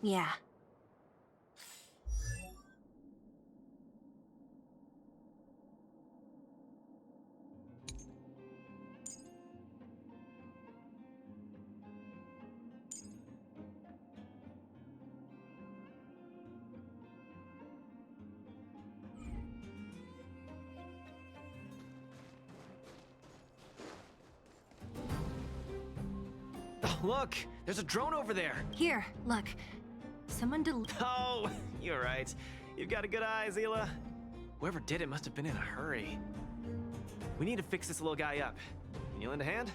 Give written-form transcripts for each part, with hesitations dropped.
Yeah. Oh, look! There's a drone over there! Here, look. Someone Oh, you're right. You've got a good eye, Zila. Whoever did it must have been in a hurry. We need to fix this little guy up. Can you lend a hand?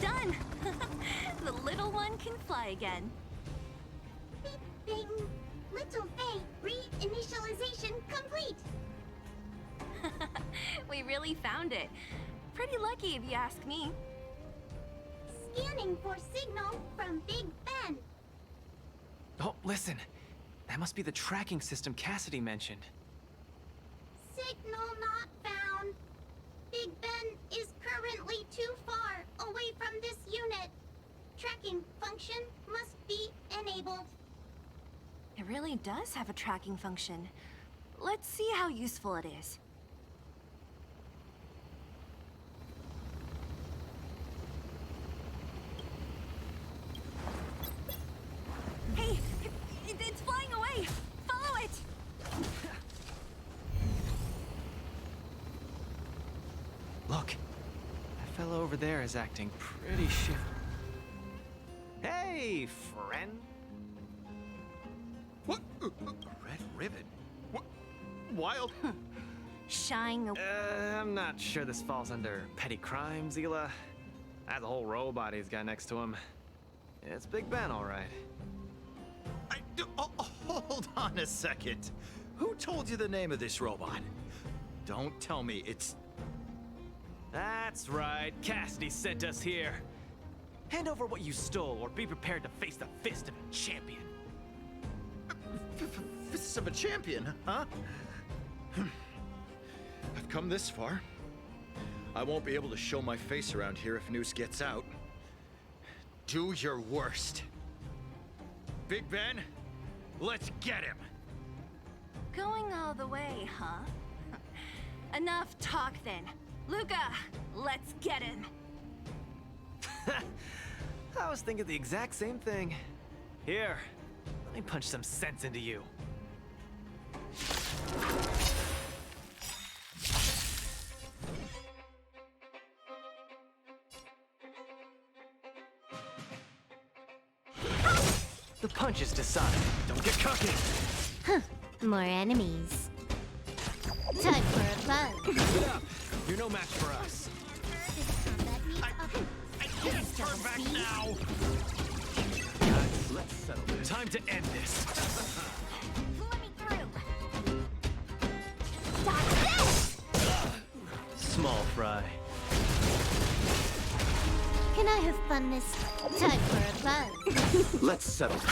Done! The little one can fly again. Beep, bing. Little Faye, reinitialization complete. We really found it. Pretty lucky if you ask me. Scanning for signal from Big Ben. Oh, listen. That must be the tracking system Cassidy mentioned. Signal not found. Big Ben is currently too far away from this unit. Tracking function must be enabled. It really does have a tracking function. Let's see how useful it is. Hey! It's flying away! Follow it! Look. That fellow over there is acting pretty shifty. Hey, friend. What? Red ribbon? What? Wild? Shying away. I'm not sure this falls under petty crime, Zila. That's a whole robot he's got next to him. It's Big Ben, all right. Hold on a second. Who told you the name of this robot? Don't tell me it's... That's right. Cassidy sent us here. Hand over what you stole, or be prepared to face the fist of a champion. Fists of a champion, huh? I've come this far. I won't be able to show my face around here if news gets out. Do your worst. Big Ben, let's get him. Going all the way, huh? Enough talk then. Luca, let's get him. I was thinking the exact same thing. Here, let me punch some sense into you. The punch is decided. Don't get cocky. More enemies. Time for a bug. Get up. You're no match for us. I can't turn back now. Guys, let's settle this. Time to end this. Let me through. Stop this! Small fry. Can I have fun this time for a bug? Let's settle this.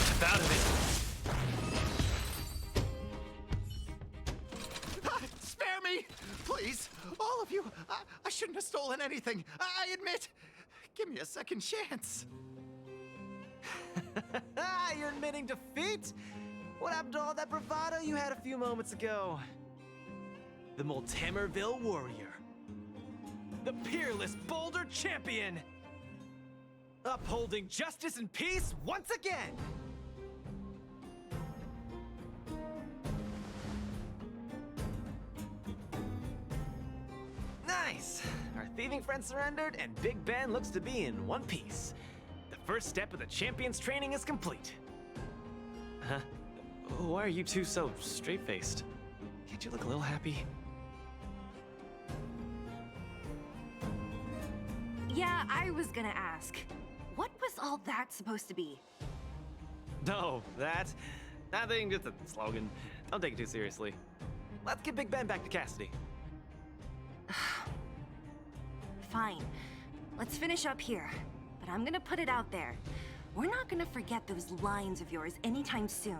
Step out of it. Spare me! Please! All of you! I shouldn't have stolen anything. I admit. Give me a second chance. You're admitting defeat? What happened to all that bravado you had a few moments ago? The Multamerville Warrior. The peerless Boulder Champion. Upholding justice and peace once again. Nice! Our thieving friend surrendered, and Big Ben looks to be in one piece. The first step of the champion's training is complete. Huh? Why are you two so straight-faced? Can't you look a little happy? Yeah, I was gonna ask. What was all that supposed to be? No, that... Nothing, just a slogan. Don't take it too seriously. Let's get Big Ben back to Cassidy. Fine. Let's finish up here. But I'm gonna put it out there. We're not gonna forget those lines of yours anytime soon.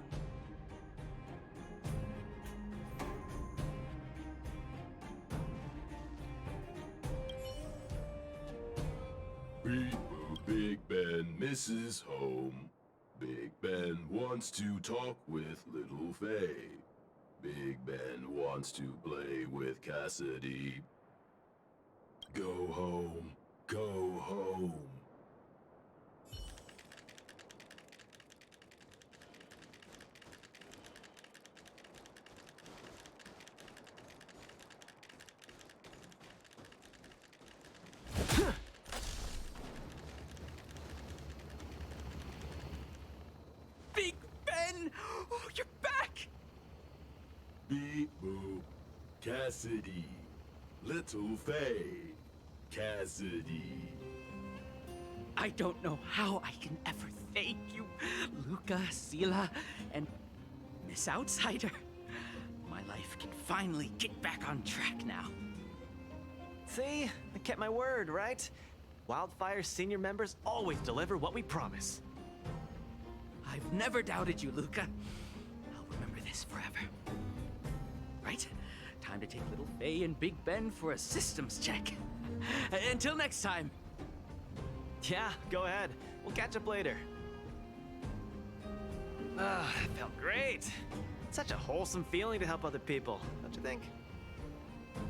Big Ben misses home. Big Ben wants to talk with Little Faye. Big Ben wants to play with Cassidy. Go home. Go home. Big Ben! Oh, you're back! Beep boop. Cassidy. Little Faye. Cassidy. I don't know how I can ever thank you, Luca, Sela, and Miss Outsider. My life can finally get back on track now. See? I kept my word, right? Wildfire's senior members always deliver what we promise. I've never doubted you, Luca. I'll remember this forever. Right? Time to take little Faye and Big Ben for a systems check. Until next time. Yeah, go ahead. We'll catch up later. Ah, that felt great. Such a wholesome feeling to help other people, don't you think?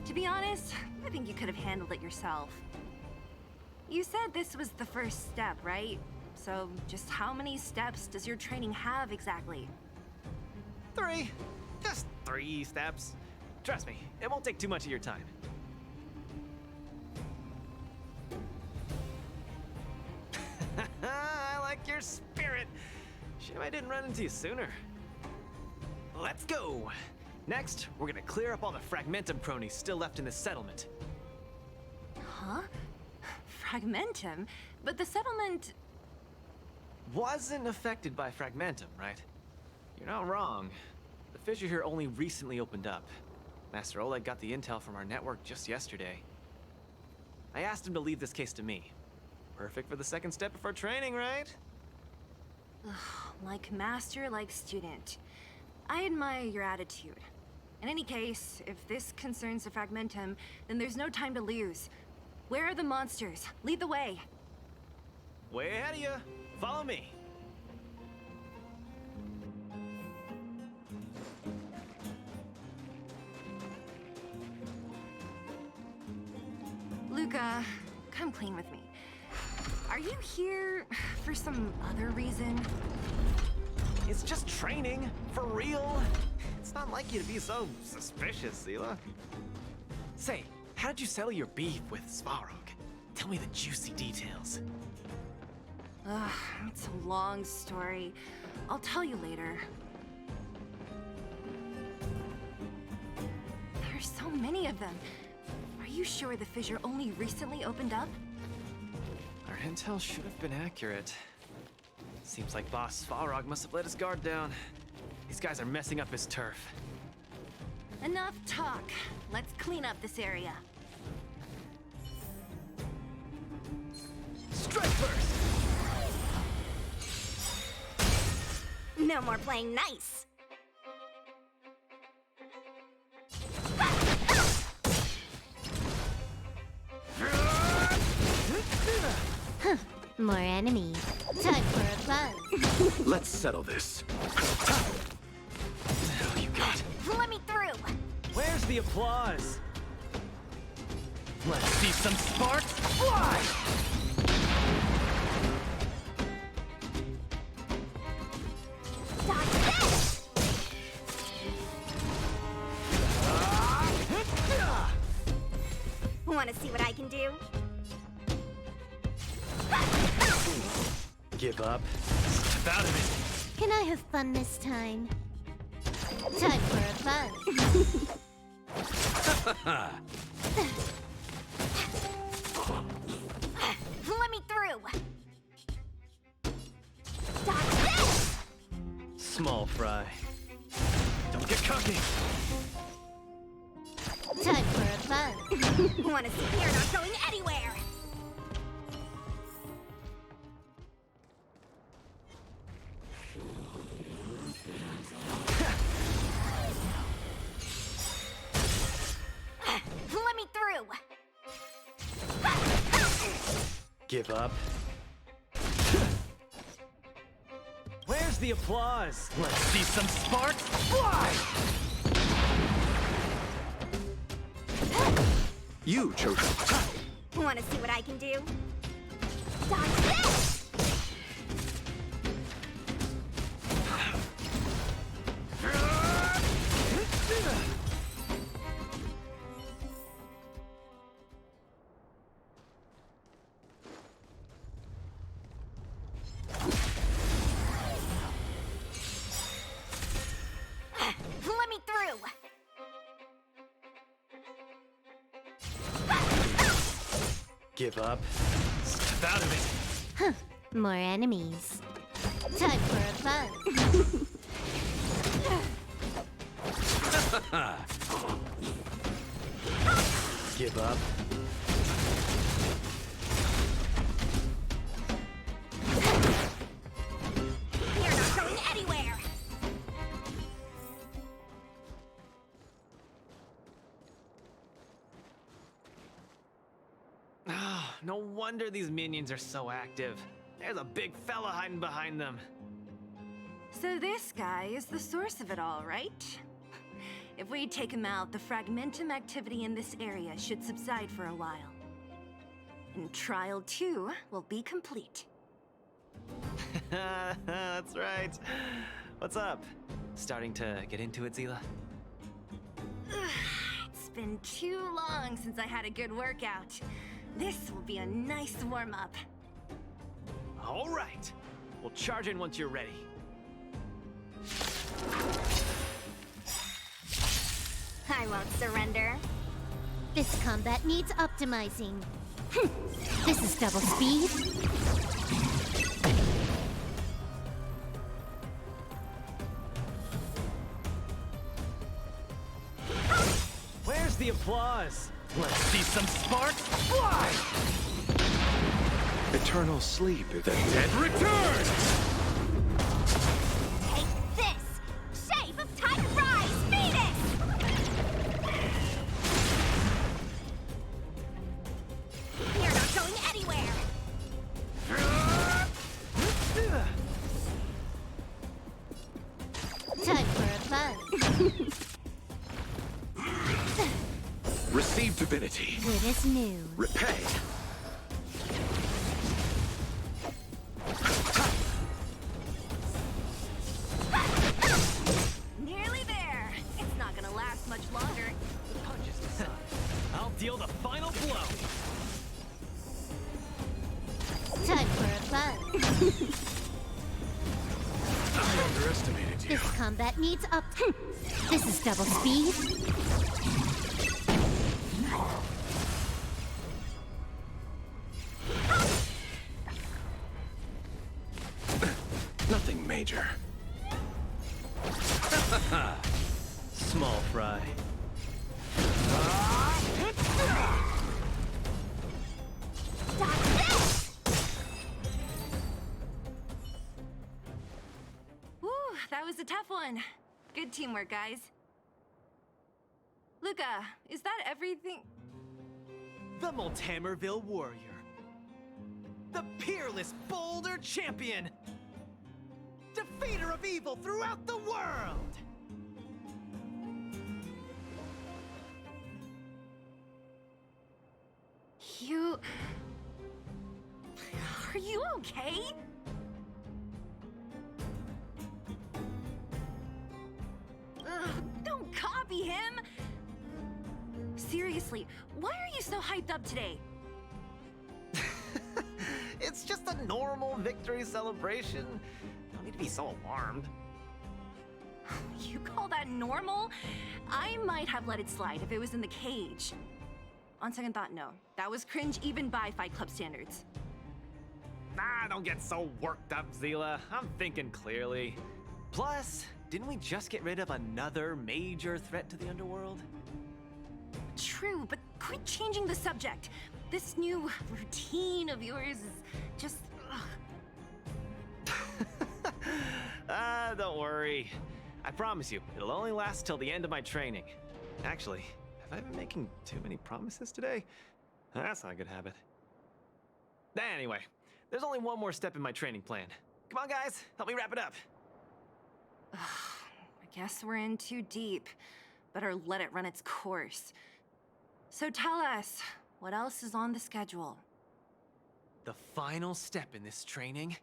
To be honest, I think you could have handled it yourself. You said this was the first step, right? So just how many steps does your training have exactly? 3. Just 3 steps. Trust me, it won't take too much of your time. I like your spirit. Shame I didn't run into you sooner. Let's go. Next, we're gonna clear up all the Fragmentum cronies still left in this settlement. Huh? Fragmentum? But the settlement... Wasn't affected by Fragmentum, right? You're not wrong. The fissure here only recently opened up. Master Oleg got the intel from our network just yesterday. I asked him to leave this case to me. Perfect for the second step of our training, right? Like master, like student. I admire your attitude. In any case, if this concerns the Fragmentum, then there's no time to lose. Where are the monsters? Lead the way. Way ahead of you. Follow me. Luca, come clean with me. Are you here for some other reason? It's just training, for real. It's not like you to be so suspicious, Sela. Say, how did you settle your beef with Svarog? Tell me the juicy details. Ugh, it's a long story. I'll tell you later. There's so many of them. Are you sure the fissure only recently opened up? Our intel should have been accurate. Seems like Boss Svarog must have let his guard down. These guys are messing up his turf. Enough talk. Let's clean up this area. Strike first! No more playing nice. More enemies. Time for a buzz. Let's settle this. Oh, you got. Let me through. Where's the applause? Let's see some sparks fly! Dodge this! Want to see what I can do? Give up. Step out of it. Can I have fun this time? Time for a buzz. Let me through. Dodge this! Small fry. Don't get cocky! Time for a buzz. Wanna see you're not going anywhere! Let me through! Give up. Where's the applause? Let's see some sparks fly! You chose. Wanna see what I can do? Dodge this! Let me through! Give up. Step out of it. More enemies. Time for a buzz. Give up. You're not going anywhere! Ah, no wonder these minions are so active. There's a big fella hiding behind them. So this guy is the source of it all, right? If we take him out, the fragmentum activity in this area should subside for a while. And Trial 2 will be complete. That's right. What's up? Starting to get into it, Zila? It's been too long since I had a good workout. This will be a nice warm-up. All right. We'll charge in once you're ready. I won't surrender. This combat needs optimizing. This is double speed. Where's the applause? Let's see some sparks fly! Eternal sleep if the Dead return! Take this! Shape of Titan Rise, Venus! You're not going anywhere! Time for a buzz. receive divinity. Good as new. Repay. Nearly there. It's not gonna last much longer. Punches aside. I'll deal the final blow. Time for a buzz. I underestimated you. This combat needs up. This is double speed. Nothing major. Small fry. Whew, that was a tough one. Good teamwork, guys. Luca, is that everything? The Multamerville Warrior. The peerless Boulder Champion. Defeater of evil throughout the world. You... Are you okay? Ugh, don't copy him! Seriously, why are you so hyped up today? It's just a normal victory celebration. Don't need to be so alarmed. You call that normal? I might have let it slide if it was in the cage. On second thought, no. That was cringe even by Fight Club standards. Nah, don't get so worked up, Zila. I'm thinking clearly. Plus, didn't we just get rid of another major threat to the underworld? True, but quit changing the subject. This new routine of yours is just. Don't worry. I promise you, it'll only last till the end of my training. Actually, have I been making too many promises today? That's not a good habit. Anyway, there's only one more step in my training plan. Come on, guys, help me wrap it up. I guess we're in too deep. Better let it run its course. So tell us, what else is on the schedule? The final step in this training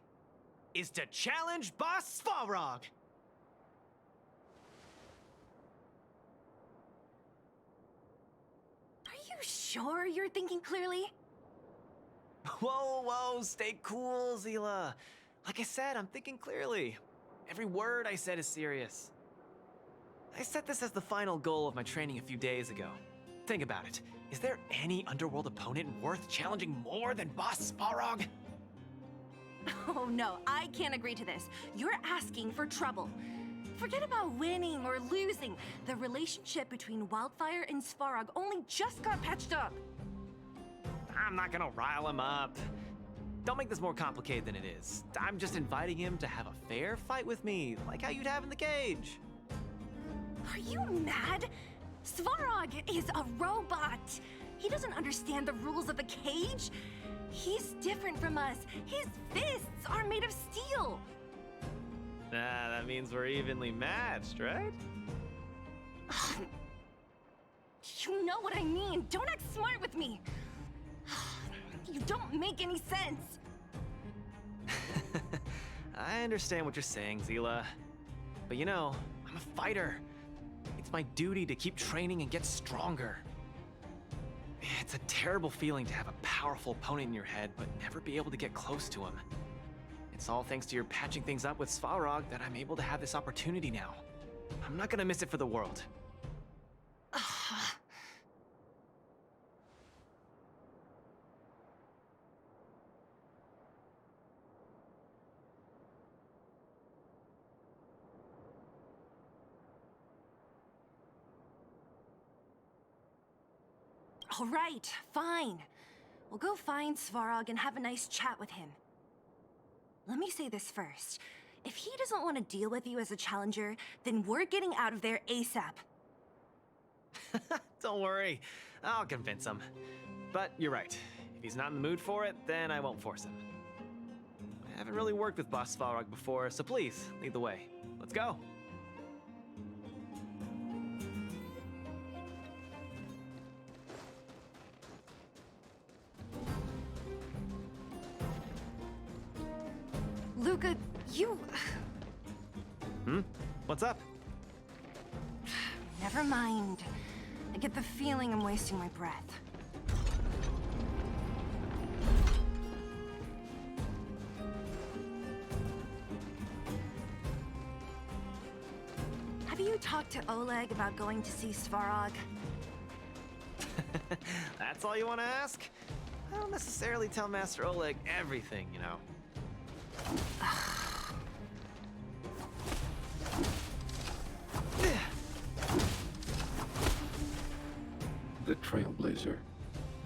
is to challenge Boss Svarog! Are you sure you're thinking clearly? Whoa, stay cool, Zila. Like I said, I'm thinking clearly. Every word I said is serious. I set this as the final goal of my training a few days ago. Think about it. Is there any underworld opponent worth challenging more than Boss Svarog? Oh no, I can't agree to this. You're asking for trouble. Forget about winning or losing. The relationship between Wildfire and Svarog only just got patched up. I'm not gonna rile him up. Don't make this more complicated than it is. I'm just inviting him to have a fair fight with me, like how you'd have in the cage. Are you mad? Svarog is a robot. He doesn't understand the rules of the cage. He's different from us. His fists are made of steel. That means we're evenly matched, right? You know what I mean. Don't act smart with me. You don't make any sense. I understand what you're saying, Zila. But you know, I'm a fighter. It's my duty to keep training and get stronger. It's a terrible feeling to have a powerful opponent in your head, but never be able to get close to him. It's all thanks to your patching things up with Svarog that I'm able to have this opportunity now. I'm not gonna miss it for the world. All right, fine. We'll go find Svarog and have a nice chat with him. Let me say this first. If he doesn't want to deal with you as a challenger, then we're getting out of there ASAP. Don't worry, I'll convince him. But you're right. If he's not in the mood for it, then I won't force him. I haven't really worked with Boss Svarog before, so please, lead the way. Let's go. Luca, you... What's up? Never mind. I get the feeling I'm wasting my breath. Have you talked to Oleg about going to see Svarog? That's all you want to ask? I don't necessarily tell Master Oleg everything, you know. The Trailblazer,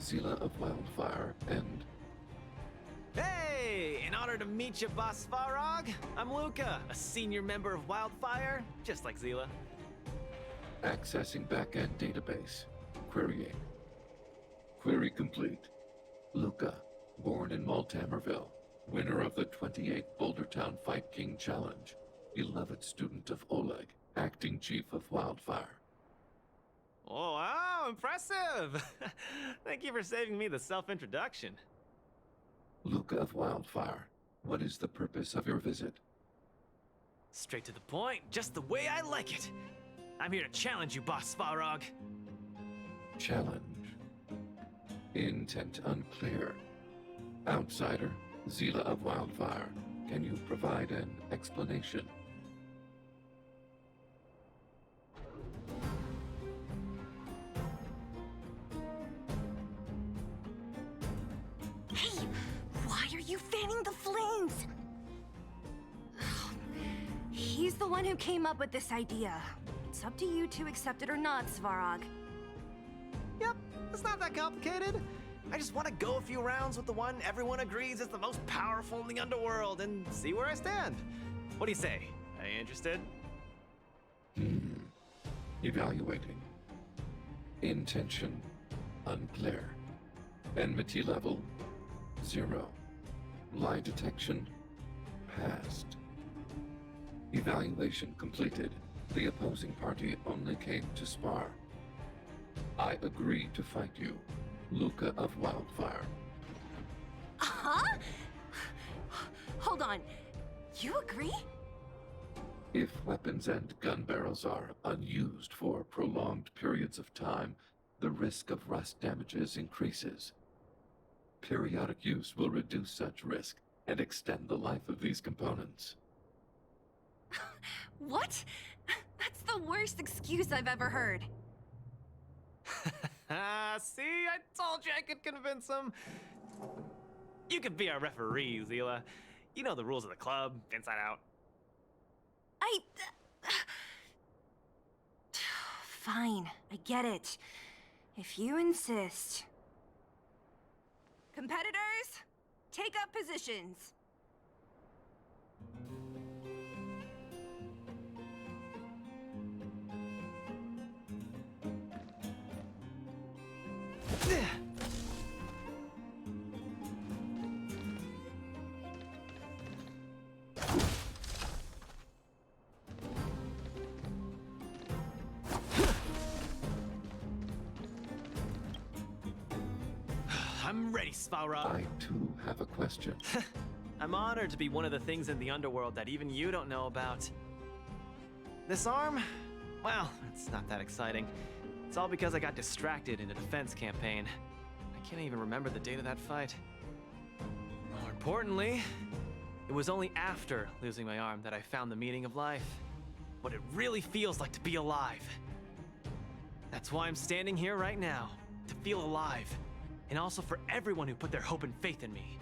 Zila of Wildfire, and... Hey! In honor to meet you, Boss Svarog, I'm Luca, a senior member of Wildfire, just like Zila. Accessing backend database. Querying. Query complete. Luca, born in Multamerville, winner of the 28th Bouldertown Fight King Challenge, beloved student of Oleg, acting chief of Wildfire. Oh, wow, impressive! Thank you for saving me the self-introduction. Luca of Wildfire, what is the purpose of your visit? Straight to the point, just the way I like it. I'm here to challenge you, Boss Svarog. Challenge. Intent unclear. Outsider, Zila of Wildfire, can you provide an explanation? Hey, why are you fanning the flames? He's the one who came up with this idea. It's up to you to accept it or not, Svarog. Yep, it's not that complicated. I just want to go a few rounds with the one everyone agrees is the most powerful in the underworld and see where I stand. What do you say? Are you interested? Evaluating. Intention, unclear. Enmity level, 0. Lie detection, passed. Evaluation completed. The opposing party only came to spar. I agree to fight you, Luca of Wildfire. Huh? Hold on. You agree? If weapons and gun barrels are unused for prolonged periods of time, the risk of rust damages increases. Periodic use will reduce such risk and extend the life of these components. What? That's the worst excuse I've ever heard. See, I told you I could convince him. You could be our referee, Zila. You know the rules of the club, inside out. Fine, I get it. If you insist. Competitors, take up positions. I'm ready, Svarog. I too have a question. I'm honored to be one of the things in the underworld that even you don't know about. This arm? Well, it's not that exciting. It's all because I got distracted in a defense campaign. I can't even remember the date of that fight. More importantly, it was only after losing my arm that I found the meaning of life. What it really feels like to be alive. That's why I'm standing here right now, to feel alive. And also for everyone who put their hope and faith in me.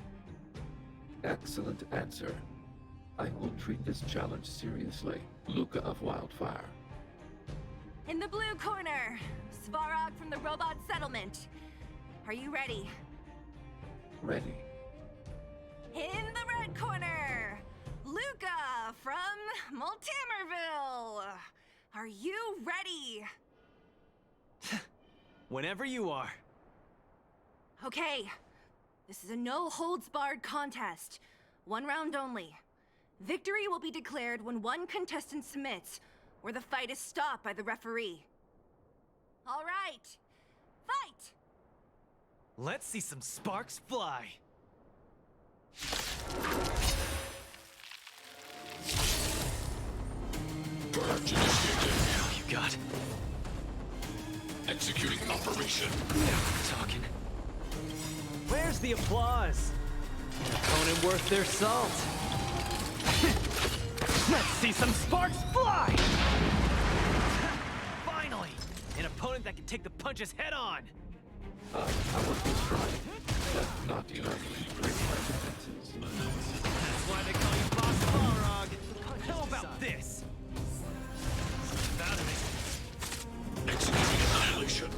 Excellent answer. I will treat this challenge seriously, Luca of Wildfire. In the blue corner, Svarog from the Robot Settlement. Are you ready? Ready. In the red corner, Luca from Multimerville. Are you ready? Whenever you are. Okay, this is a no-holds-barred contest. 1 round only. Victory will be declared when one contestant submits, or the fight is stopped by the referee. All right, fight! Let's see some sparks fly. Purge initiated. Oh, you got. Executing operation. Now we're talking. Where's the applause? An opponent worth their salt. Let's see some sparks fly! Finally! An opponent that can take the punches head on! I was destroyed, but not united to break my defenses. That's why they call you Boss Balrog! How about this? Out of it. Executing annihilation.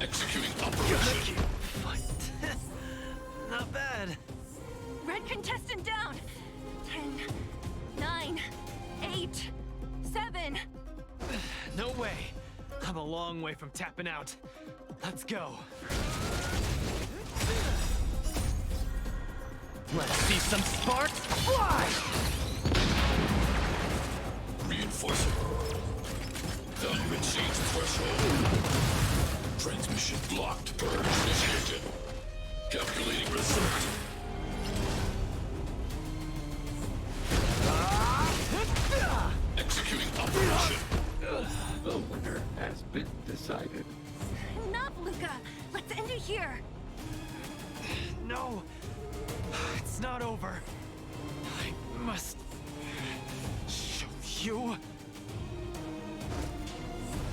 Executing operation. Fight. Not bad. Red contestant down! 10, 9, 8, 7. No way. I'm a long way from tapping out. Let's go. Let's see some sparks fly! Reinforcing. Value exceeds threshold. Transmission blocked. Purge initiated. Calculating result. Executing operation. The winner has been decided. Enough, Luca! Let's end it here! No, it's not over. I must show you.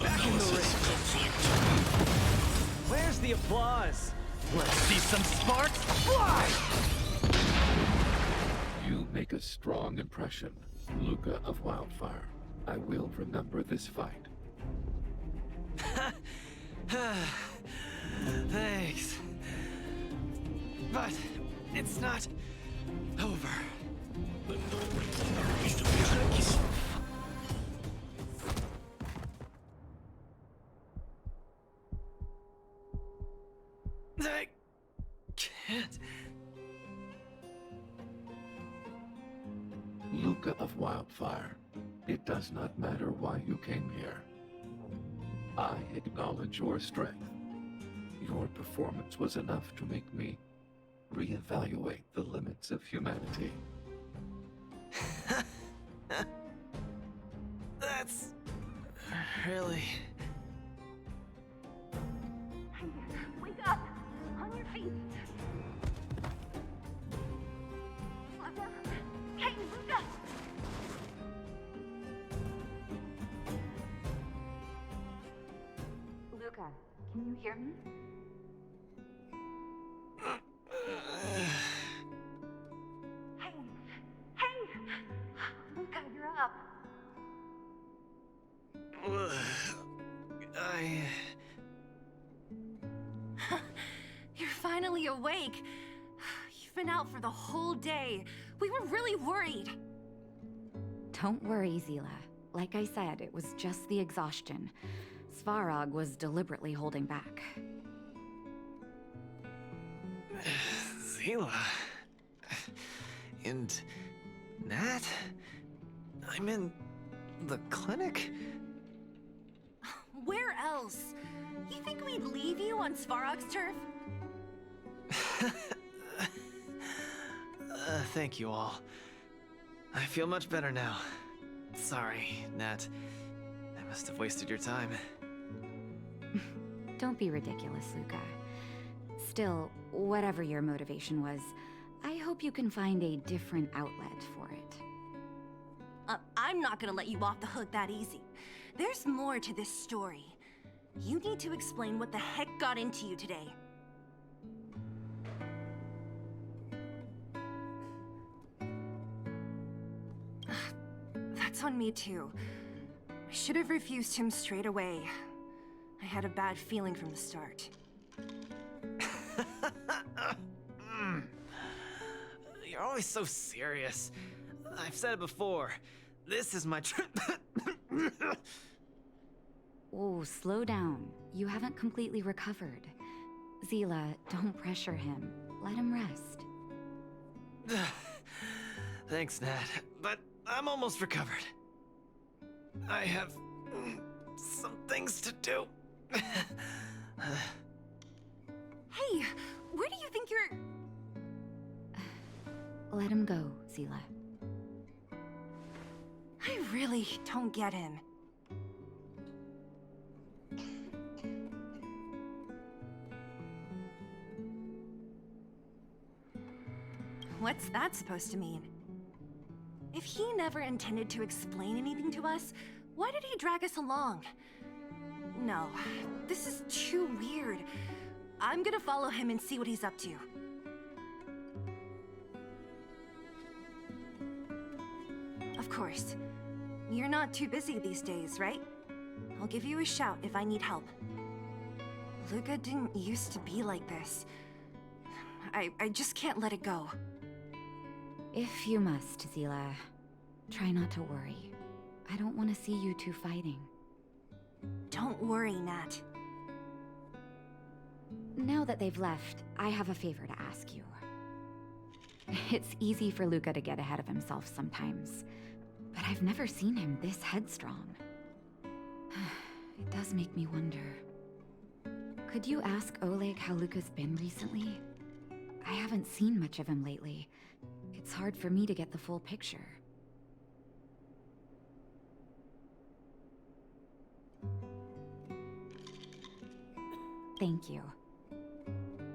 Back in the ring. Analysis complete. Where's the applause? Let's see some sparks fly! You make a strong impression, Luca of Wildfire. I will remember this fight. Thanks. But it's not over. I can't. Luca of Wildfire, it does not matter why you came here. I acknowledge your strength. Your performance was enough to make me reevaluate the limits of humanity. That's really... Wake up! On your feet! Luca! Hey, Luca! Luca, can you hear me? Hey! Hey! Luca, you're up! You're finally awake. You've been out for the whole day. We were really worried. Don't worry, Zila. Like I said, it was just the exhaustion. Svarog was deliberately holding back. Zila... And... Nat? I'm in... the clinic? Where else? You think we'd leave you on Svarog's turf? Thank you all. I feel much better now. Sorry, Nat. I must have wasted your time. Don't be ridiculous, Luca. Still, whatever your motivation was, I hope you can find a different outlet for it. I'm not gonna let you off the hook that easy. There's more to this story. You need to explain what the heck got into you today. That's on me too. I should have refused him straight away. I had a bad feeling from the start. You're always so serious. I've said it before. This is my Oh, slow down. You haven't completely recovered. Zila, don't pressure him. Let him rest. Thanks, Nat, but I'm almost recovered. I have some things to do. Hey, where do you think you're... Let him go, Zila. I really don't get him. What's that supposed to mean? If he never intended to explain anything to us, why did he drag us along? No, this is too weird. I'm gonna follow him and see what he's up to. Of course. You're not too busy these days, right? I'll give you a shout if I need help. Luca didn't used to be like this. I just can't let it go. If you must, Zila, try not to worry. I don't want to see you two fighting. Don't worry, Nat. Now that they've left, I have a favor to ask you. It's easy for Luca to get ahead of himself sometimes, but I've never seen him this headstrong. It does make me wonder. Could you ask Oleg how Luca's been recently? I haven't seen much of him lately. It's hard for me to get the full picture. Thank you.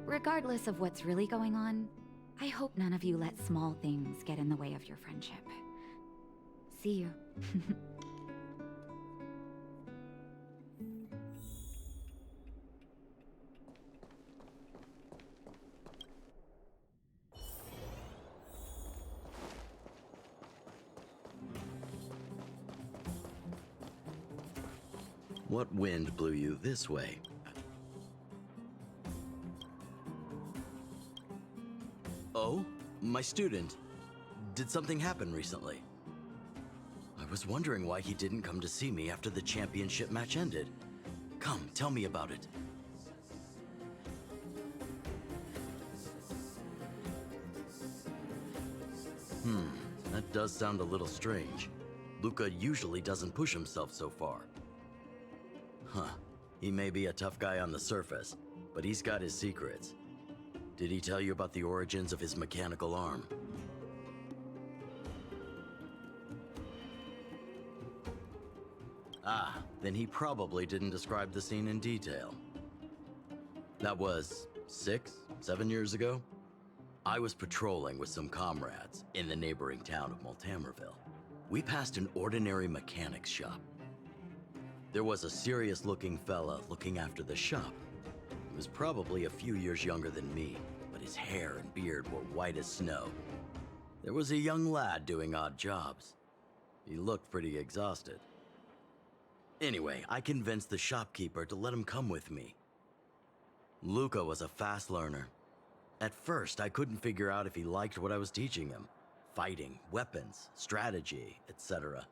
Regardless of what's really going on, I hope none of you let small things get in the way of your friendship. See you. What wind blew you this way? Oh, my student. Did something happen recently? I was wondering why he didn't come to see me after the championship match ended. Come, tell me about it. That does sound a little strange. Luca usually doesn't push himself so far. Huh. He may be a tough guy on the surface, but he's got his secrets. Did he tell you about the origins of his mechanical arm? Ah, then he probably didn't describe the scene in detail. That was 6, 7 years ago. I was patrolling with some comrades in the neighboring town of Multamerville. We passed an ordinary mechanic's shop. There was a serious-looking fella looking after the shop. He was probably a few years younger than me, but his hair and beard were white as snow. There was a young lad doing odd jobs. He looked pretty exhausted. Anyway, I convinced the shopkeeper to let him come with me. Luca was a fast learner. At first, I couldn't figure out if he liked what I was teaching him. Fighting, weapons, strategy, etc.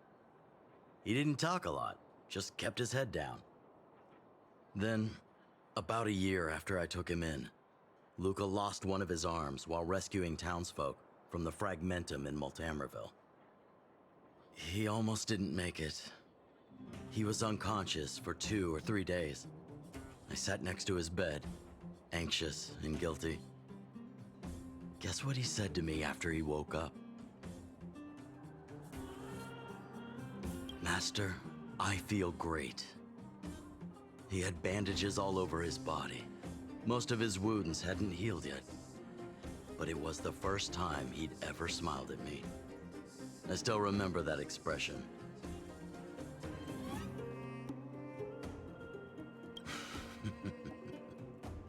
He didn't talk a lot, just kept his head down. Then, about a year after I took him in, Luca lost one of his arms while rescuing townsfolk from the Fragmentum in Multamerville. He almost didn't make it. He was unconscious for 2 or 3 days. I sat next to his bed, anxious and guilty. Guess what he said to me after he woke up? Master, I feel great. He had bandages all over his body. Most of his wounds hadn't healed yet. But it was the first time he'd ever smiled at me. I still remember that expression.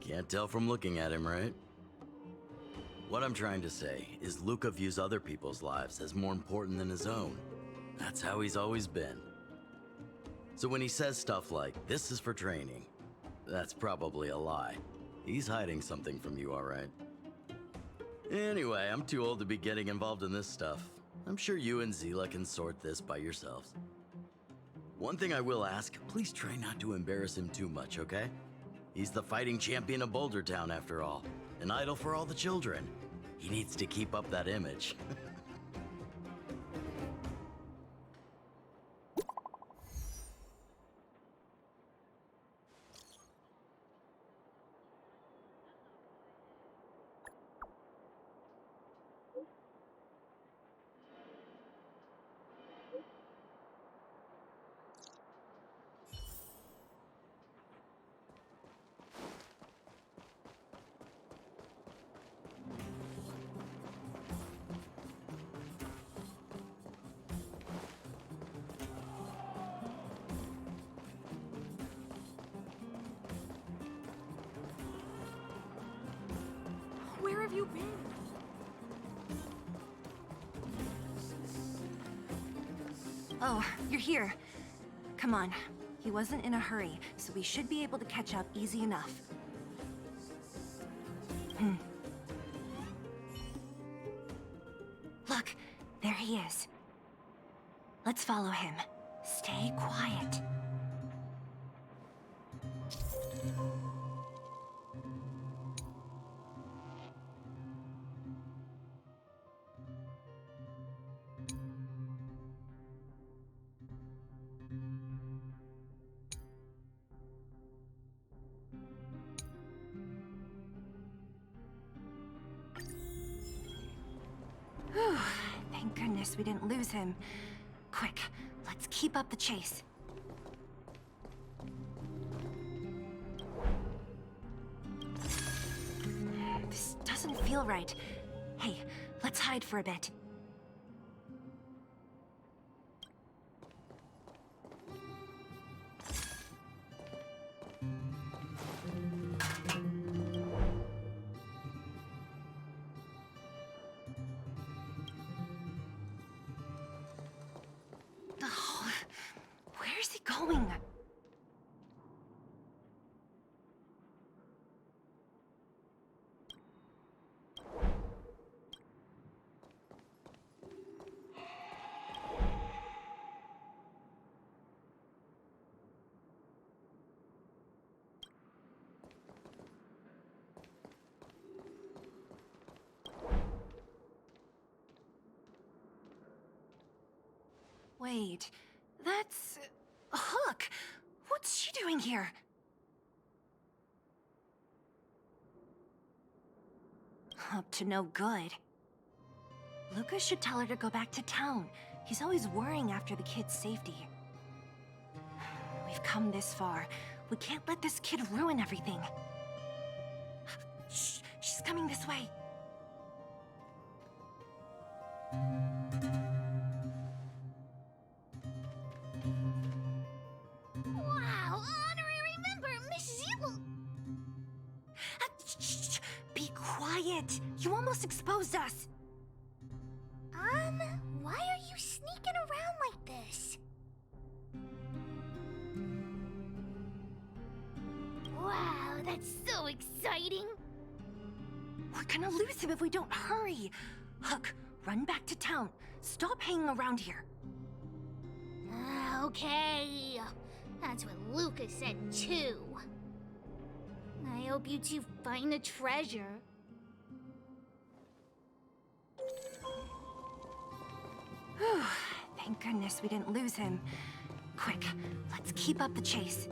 Can't tell from looking at him, right? What I'm trying to say is Luca views other people's lives as more important than his own. That's how he's always been. So when he says stuff like, "This is for training," that's probably a lie. He's hiding something from you, all right? Anyway, I'm too old to be getting involved in this stuff. I'm sure you and Zila can sort this by yourselves. One thing I will ask, please try not to embarrass him too much, okay? He's the fighting champion of Boulder Town, after all. An idol for all the children. He needs to keep up that image. Where have you been? Oh, you're here. Come on. He wasn't in a hurry, so we should be able to catch up easy enough. Look, there he is. Let's follow him. Stay quiet. Whew, thank goodness we didn't lose him. Quick, let's keep up the chase. This doesn't feel right. Hey, let's hide for a bit. Where's he going? Wait, that's... Hook! What's she doing here? Up to no good. Lucas should tell her to go back to town. He's always worrying after the kid's safety. We've come this far. We can't let this kid ruin everything. Shh, she's coming this way. Wow, honorary member, Miss Zil. Shh, be quiet. You almost exposed us. Why are you sneaking around like this? Wow, that's so exciting. We're gonna lose him if we don't hurry. Hook, run back to town. Stop hanging around here. Okay. That's what Lucas said too. I hope you two find the treasure. Whew, thank goodness we didn't lose him. Quick, let's keep up the chase.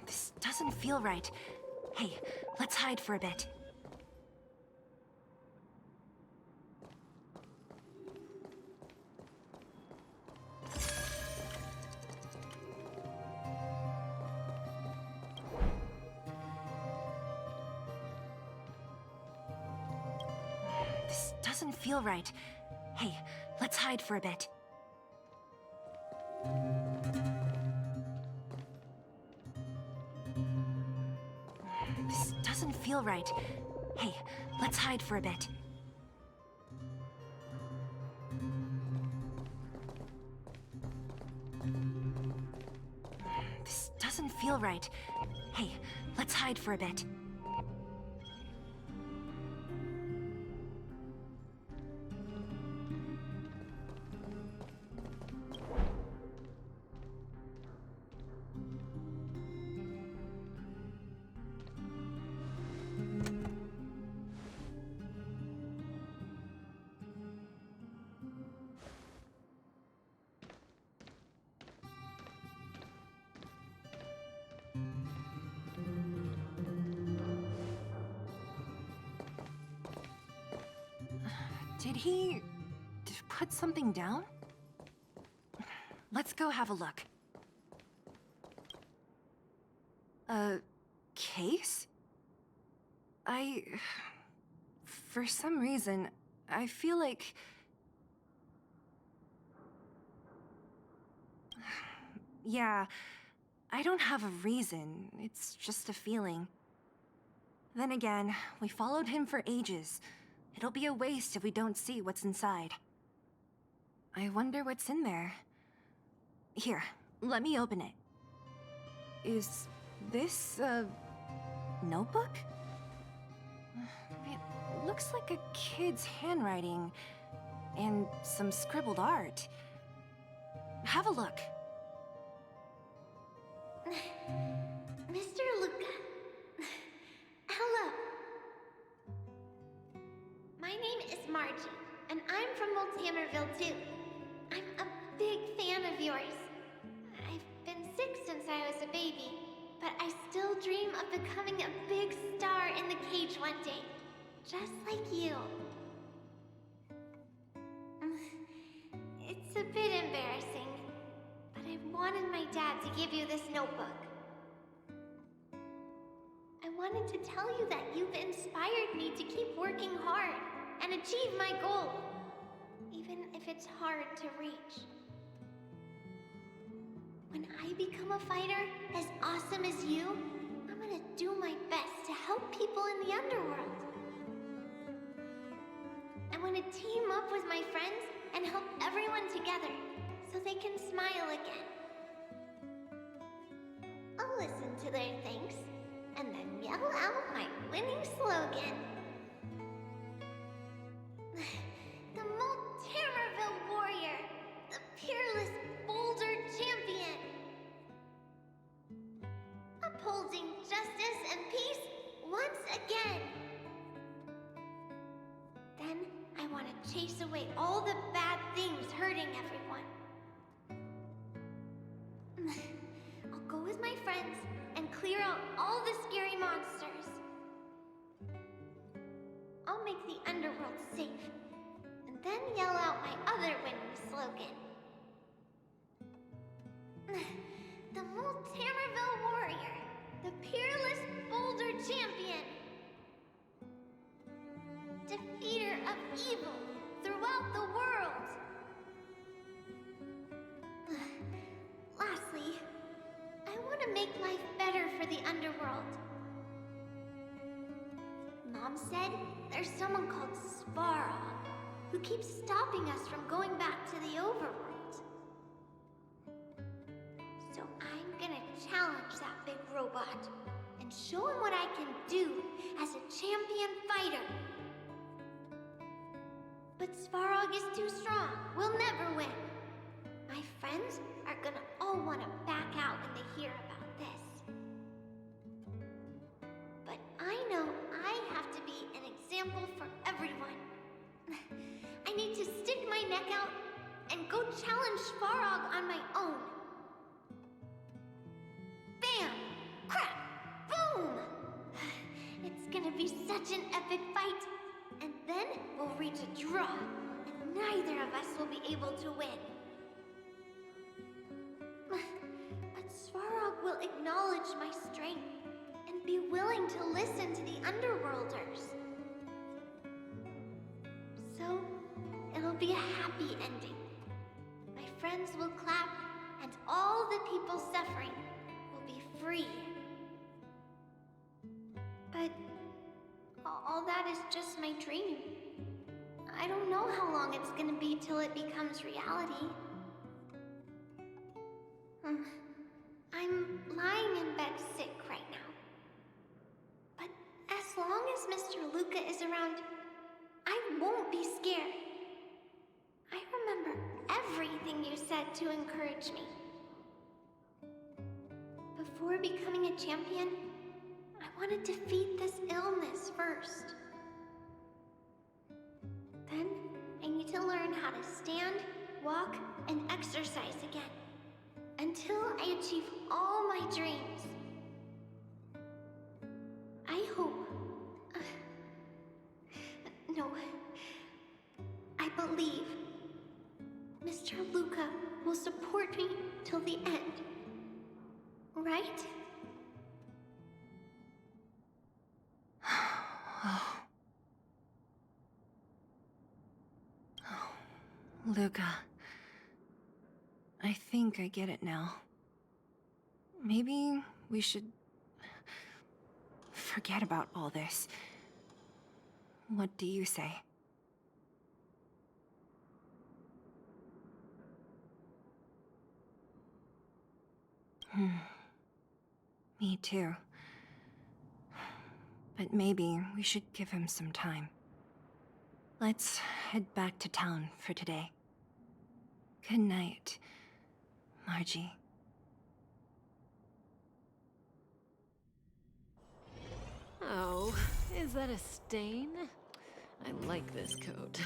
This doesn't feel right. Hey, let's hide for a bit. This doesn't feel right. Hey, let's hide for a bit. This doesn't feel right. Hey, let's hide for a bit. This doesn't feel right. Hey, let's hide for a bit. Did he put something down? Let's go have a look. A case? For some reason, I feel like... Yeah, I don't have a reason. It's just a feeling. Then again, we followed him for ages. It'll be a waste if we don't see what's inside. I wonder what's in there. Here, let me open it. Is this a notebook? It looks like a kid's handwriting and some scribbled art. Have a look. Mr. Luca. Hello. My name is Margie, and I'm from Multamerville too. I'm a big fan of yours. I've been sick since I was a baby, but I still dream of becoming a big star in the cage one day, just like you. It's a bit embarrassing, but I wanted my dad to give you this notebook. I wanted to tell you that you've inspired me to keep working hard and achieve my goal, even if it's hard to reach. When I become a fighter as awesome as you, I'm gonna do my best to help people in the underworld. I want to team up with my friends and help everyone together so they can smile again. I'll listen to their thanks and then yell out my winning slogan. The Multamerville chase away all the bad things hurting everyone. I'll go with my friends and clear out all the scary monsters. I'll make the underworld safe, and then yell out my other winning slogan. The Multamerville Warrior, the peerless Boulder Champion, defeater of evil throughout the world. Lastly, I want to make life better for the underworld. Mom said there's someone called Svarog who keeps stopping us from going back to the overworld. So I'm gonna challenge that big robot and show him what I can do as a champion fighter. But Svarog is too strong. We'll never win. My friends are gonna all want to back out when they hear about this. But I know I have to be an example for everyone. I need to stick my neck out and go challenge Svarog on my own. Bam! Crack! Boom! It's gonna be such an epic fight. And then we'll reach a draw, and neither of us will be able to win. But Svarog will acknowledge my strength and be willing to listen to the Underworlders. So, it'll be a happy ending. My friends will clap, and all the people suffering will be free. But all that is just my dream. I don't know how long it's gonna be till it becomes reality. I'm lying in bed sick right now. But as long as Mr. Luca is around, I won't be scared. I remember everything you said to encourage me. Before becoming a champion, I want to defeat this illness first. Then, I need to learn how to stand, walk, and exercise again. Until I achieve all my dreams. I hope... no. I believe Mr. Luca will support me till the end. Right? Luca. I think I get it now. Maybe we should forget about all this. What do you say? Me too. But maybe we should give him some time. Let's head back to town for today. Good night, Margie. Oh, is that a stain? I like this coat.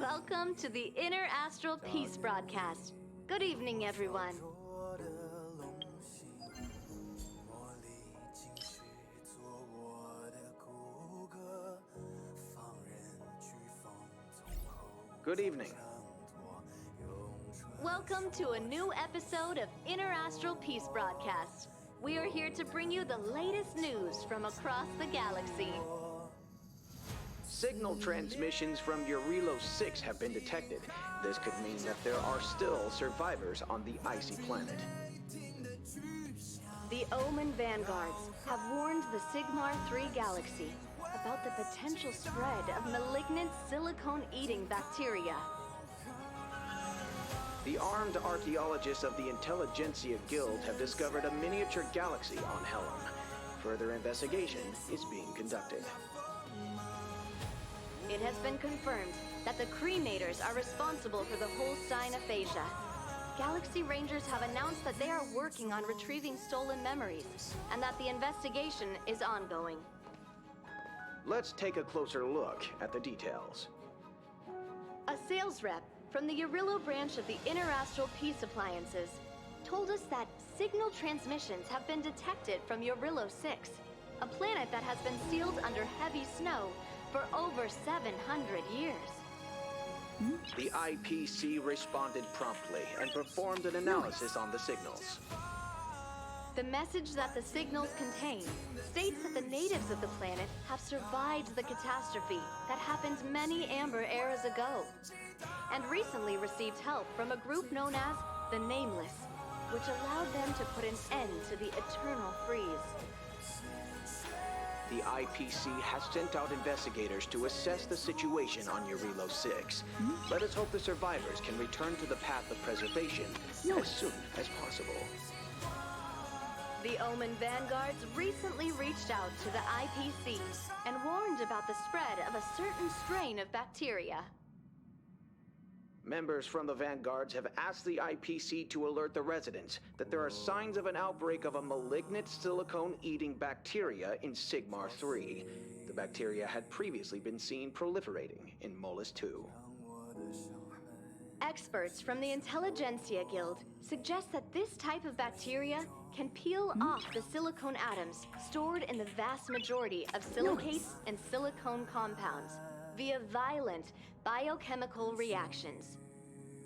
Welcome to the Inner Astral Peace broadcast. Good evening, everyone. Good evening. Welcome to a new episode of Inner Astral Peace broadcast. We are here to bring you the latest news from across the galaxy. Signal transmissions from Eurilo 6 have been detected. This could mean that there are still survivors on the icy planet. The Omen Vanguards have warned the Sigmar 3 galaxy about the potential spread of malignant silicone-eating bacteria. The armed archaeologists of the Intelligentsia Guild have discovered a miniature galaxy on Helm. Further investigation is being conducted. It has been confirmed that the Cremators are responsible for the Holstein aphasia. Galaxy Rangers have announced that they are working on retrieving stolen memories, and that the investigation is ongoing. Let's take a closer look at the details. A sales rep from the Eurilo branch of the Inner Astral Peace Appliances told us that signal transmissions have been detected from Eurilo 6, a planet that has been sealed under heavy snow for over 700 years. The IPC responded promptly and performed an analysis on the signals. The message that the signals contain states that the natives of the planet have survived the catastrophe that happened many Amber eras ago, and recently received help from a group known as the Nameless, which allowed them to put an end to the eternal freeze. The IPC has sent out investigators to assess the situation on Eurilo 6. Let us hope the survivors can return to the path of preservation as soon as possible. The Omen Vanguards recently reached out to the IPC and warned about the spread of a certain strain of bacteria. Members from the Vanguards have asked the IPC to alert the residents that there are signs of an outbreak of a malignant silicone-eating bacteria in Sigmar 3. The bacteria had previously been seen proliferating in Molus 2. Experts from the Intelligentsia Guild suggest that this type of bacteria can peel off the silicone atoms stored in the vast majority of silicates and silicone compounds via violent biochemical reactions.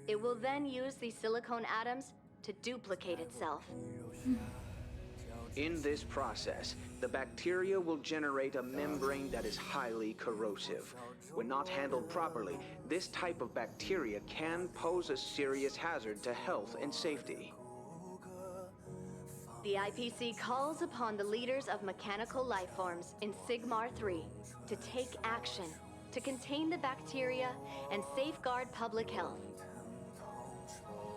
It will then use these silicone atoms to duplicate itself. In this process, the bacteria will generate a membrane that is highly corrosive. When not handled properly, this type of bacteria can pose a serious hazard to health and safety. The IPC calls upon the leaders of mechanical lifeforms in Sigmar 3 to take action to contain the bacteria and safeguard public health.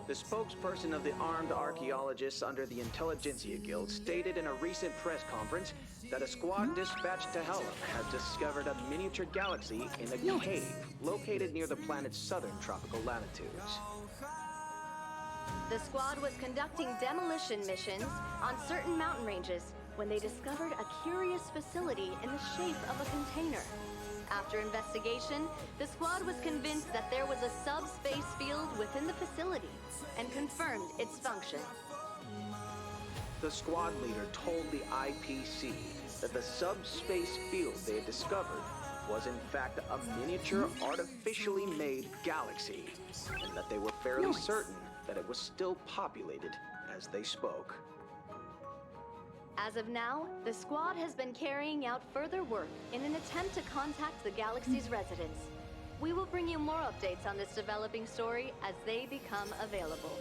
The spokesperson of the armed archaeologists under the Intelligentsia Guild stated in a recent press conference that a squad dispatched to Helm has discovered a miniature galaxy in a cave located near the planet's southern tropical latitudes. The squad was conducting demolition missions on certain mountain ranges when they discovered a curious facility in the shape of a container. After investigation, the squad was convinced that there was a subspace field within the facility and confirmed its function. The squad leader told the IPC that the subspace field they had discovered was in fact a miniature artificially made galaxy, and that they were fairly certain that it was still populated as they spoke. As of now, the squad has been carrying out further work in an attempt to contact the galaxy's residents. We will bring you more updates on this developing story as they become available.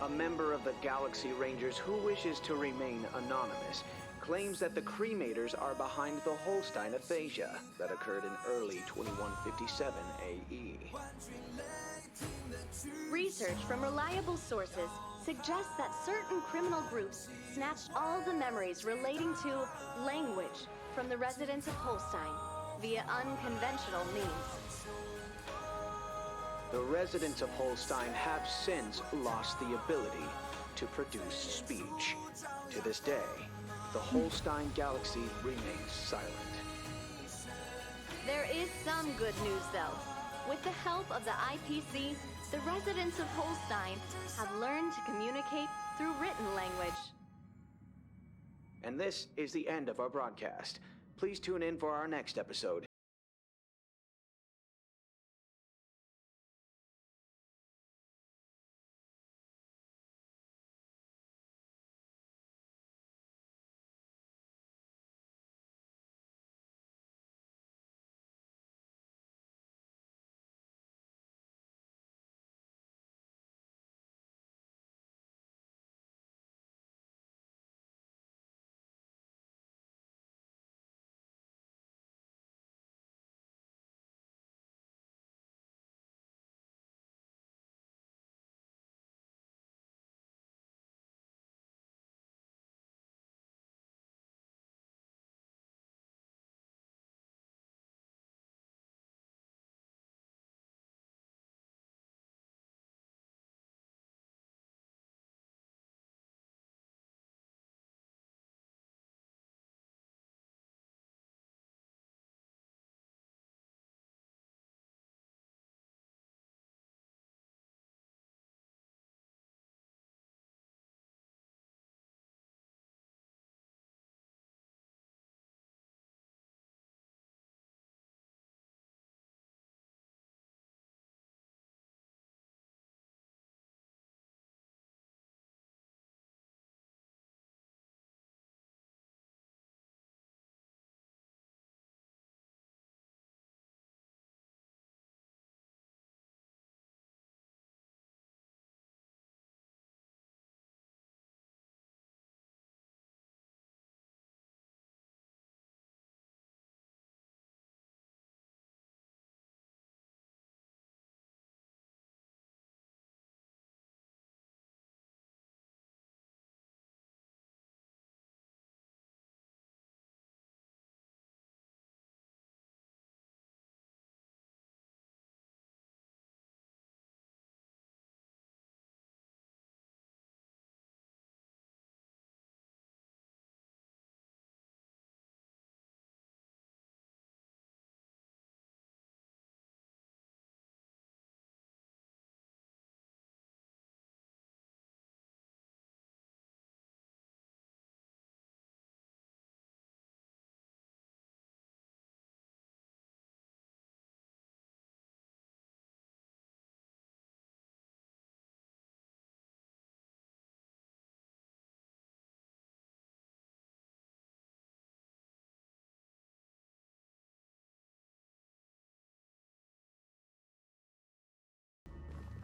A member of the Galaxy Rangers who wishes to remain anonymous claims that the Cremators are behind the Holstein aphasia that occurred in early 2157 AE. Research from reliable sources suggests that certain criminal groups snatched all the memories relating to language from the residents of Holstein via unconventional means. The residents of Holstein have since lost the ability to produce speech. To this day, the Holstein galaxy remains silent. There is some good news, though. With the help of the IPC, the residents of Holstein have learned to communicate through written language. And this is the end of our broadcast. Please tune in for our next episode.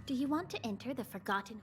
Do you want to enter the Forgotten?